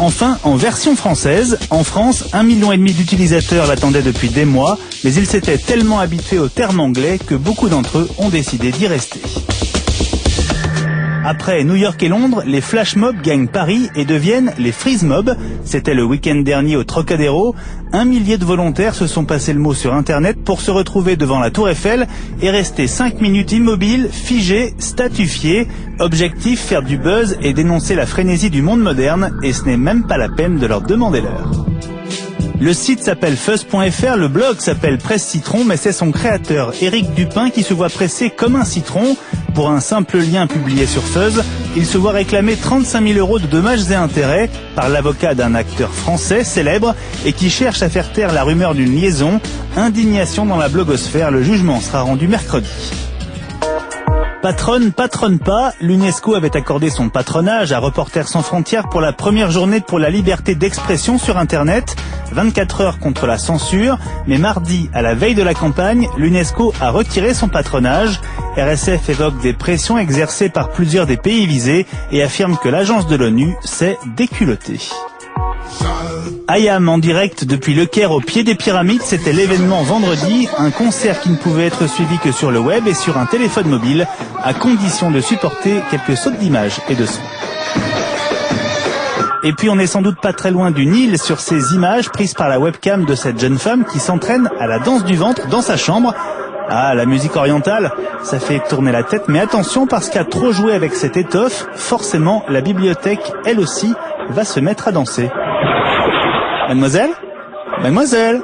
enfin en version française. En France, 1,5 million d'utilisateurs l'attendaient depuis des mois, mais ils s'étaient tellement habitués au terme anglais que beaucoup d'entre eux ont décidé d'y rester. Après New York et Londres, les flash mobs gagnent Paris et deviennent les freeze mobs. C'était le week-end dernier au Trocadéro. 1 millier de volontaires se sont passé le mot sur Internet pour se retrouver devant la Tour Eiffel et rester 5 minutes immobiles, figés, statufiés. Objectif, faire du buzz et dénoncer la frénésie du monde moderne. Et ce n'est même pas la peine de leur demander l'heure. Le site s'appelle fuzz.fr, le blog s'appelle Presse Citron, mais c'est son créateur, Éric Dupin, qui se voit pressé comme un citron. Pour un simple lien publié sur Fuzz, il se voit réclamer 35 000 € de dommages et intérêts par l'avocat d'un acteur français célèbre et qui cherche à faire taire la rumeur d'une liaison. Indignation dans la blogosphère, le jugement sera rendu mercredi. Patronne pas, l'UNESCO avait accordé son patronage à Reporters sans frontières pour la première journée pour la liberté d'expression sur Internet. 24 heures contre la censure, mais mardi, à la veille de la campagne, l'UNESCO a retiré son patronage. RSF évoque des pressions exercées par plusieurs des pays visés et affirme que l'agence de l'ONU s'est déculottée. IAM en direct depuis Le Caire au pied des pyramides, c'était l'événement vendredi, un concert qui ne pouvait être suivi que sur le web et sur un téléphone mobile, à condition de supporter quelques sautes d'images et de son. Et puis on n'est sans doute pas très loin du Nil sur ces images prises par la webcam de cette jeune femme qui s'entraîne à la danse du ventre dans sa chambre. Ah, la musique orientale, ça fait tourner la tête, mais attention parce qu'à trop jouer avec cette étoffe, forcément la bibliothèque, elle aussi, va se mettre à danser. Mademoiselle ? Mademoiselle ?